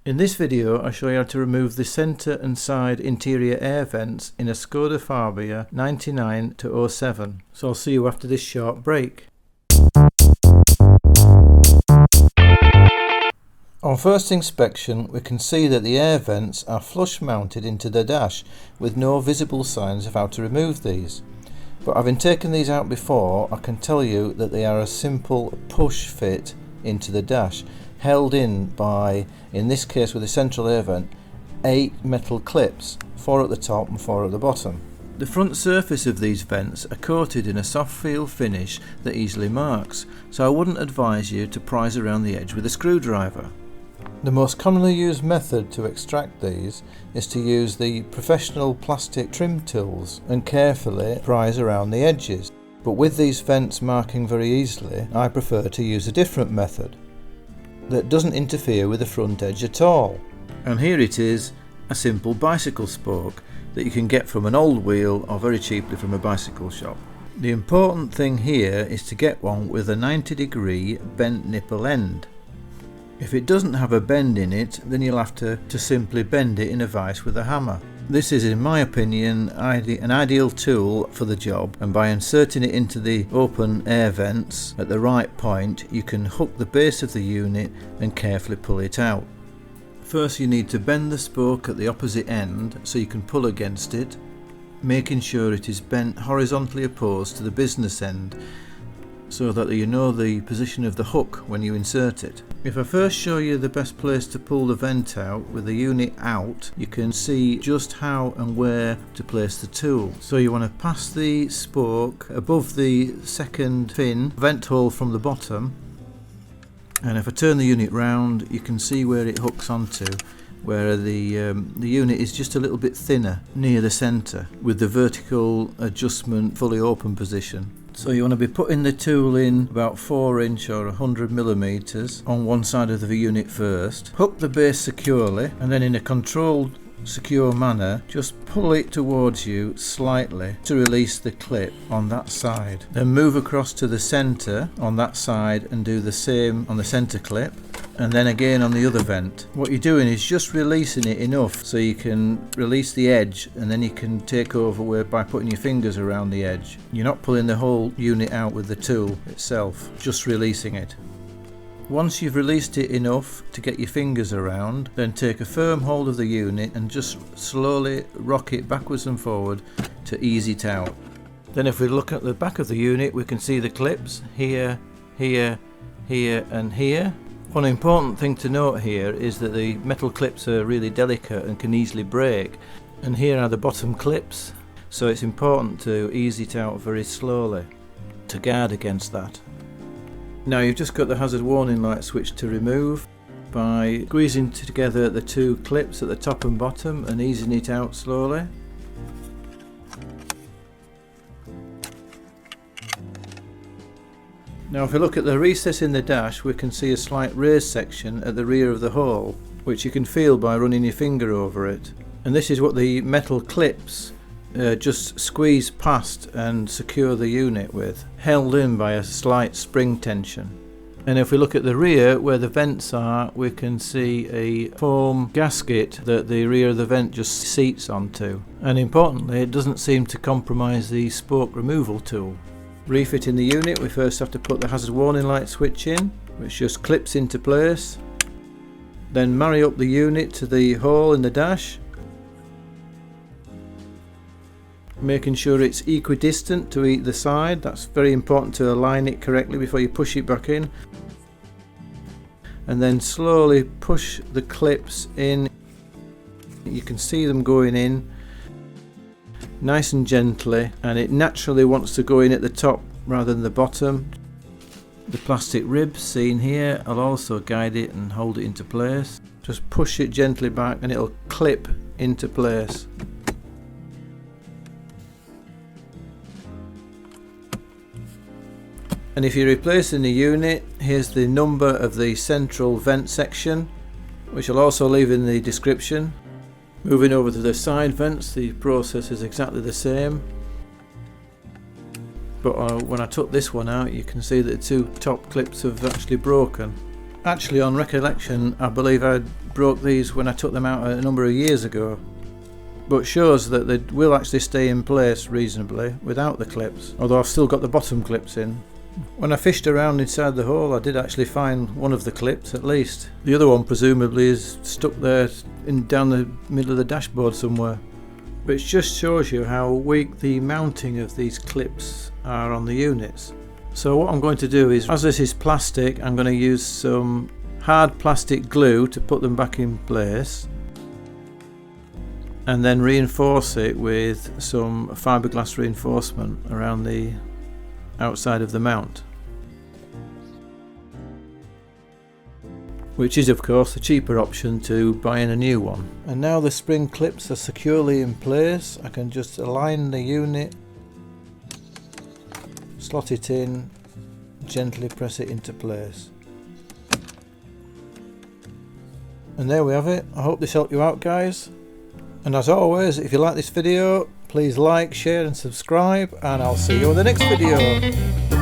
In this video I show you how to remove the centre and side interior air vents in a Skoda Fabia 99-07. So I'll see you after this short break. On first inspection we can see that the air vents are flush mounted into the dash with no visible signs of how to remove these. But having taken these out before, I can tell you that they are a simple push fit into the dash, held in by, in this case with the central air vent, 8 metal clips, 4 at the top and 4 at the bottom. The front surface of these vents are coated in a soft feel finish that easily marks, so I wouldn't advise you to prise around the edge with a screwdriver. The most commonly used method to extract these is to use the professional plastic trim tools and carefully prise around the edges, but with these vents marking very easily, I prefer to use a different method that doesn't interfere with the front edge at all. And here it is, a simple bicycle spoke that you can get from an old wheel or very cheaply from a bicycle shop. The important thing here is to get one with a 90-degree bent nipple end. If it doesn't have a bend in it, then you'll have to simply bend it in a vise with a hammer. This is, in my opinion, an ideal tool for the job, and by inserting it into the open air vents at the right point, you can hook the base of the unit and carefully pull it out. First you need to bend the spoke at the opposite end so you can pull against it, making sure it is bent horizontally opposed to the business end, so that you know the position of the hook when you insert it. If I first show you the best place to pull the vent out with the unit out, you can see just how and where to place the tool. So you want to pass the spoke above the second fin vent hole from the bottom, and if I turn the unit round you can see where it hooks onto, where the unit is just a little bit thinner near the centre with the vertical adjustment fully open position. So you want to be putting the tool in about 4" or 100mm on one side of the unit first. Hook the base securely and then in a controlled secure manner just pull it towards you slightly to release the clip on that side. Then move across to the centre on that side and do the same on the centre clip, and then again on the other vent. What you're doing is just releasing it enough so you can release the edge, and then you can take over by putting your fingers around the edge. You're not pulling the whole unit out with the tool itself, just releasing it. Once you've released it enough to get your fingers around, then take a firm hold of the unit and just slowly rock it backwards and forward to ease it out. Then if we look at the back of the unit, we can see the clips here, here, here and here. One important thing to note here is that the metal clips are really delicate and can easily break, and here are the bottom clips, so it's important to ease it out very slowly to guard against that. Now you've just got the hazard warning light switch to remove by squeezing together the 2 clips at the top and bottom and easing it out slowly. Now if we look at the recess in the dash, we can see a slight raised section at the rear of the hole, which you can feel by running your finger over it. And this is what the metal clips just squeeze past and secure the unit with, held in by a slight spring tension. And if we look at the rear where the vents are, we can see a foam gasket that the rear of the vent just seats onto, and importantly it doesn't seem to compromise the spoke removal tool. Refitting the unit, we first have to put the hazard warning light switch in, which just clips into place. Then marry up the unit to the hole in the dash, making sure it's equidistant to either side. That's very important to align it correctly before you push it back in. And then slowly push the clips in. You can see them going in nice and gently, and it naturally wants to go in at the top rather than the bottom. The plastic ribs seen here will also guide it and hold it into place. Just push it gently back and it'll clip into place. And if you're replacing the unit, here's the number of the central vent section, which I'll also leave in the description. Moving over to the side vents, the process is exactly the same. But when I took this one out, you can see that the 2 top clips have actually broken. Actually, on recollection, I believe I broke these when I took them out a number of years ago, but shows that they will actually stay in place reasonably without the clips, although I've still got the bottom clips in. When I fished around inside the hole, I did actually find one of the clips at least. The other one presumably is stuck there down the middle of the dashboard somewhere. But it just shows you how weak the mounting of these clips are on the units. So what I'm going to do is, as this is plastic, I'm going to use some hard plastic glue to put them back in place, and then reinforce it with some fiberglass reinforcement around the outside of the mount, which is of course the cheaper option to buying a new one. And now the spring clips are securely in place, I can just align the unit, slot it in, gently press it into place. And there we have it. I hope this helped you out, guys. And as always, if you like this video, please like, share and subscribe, and I'll see you in the next video.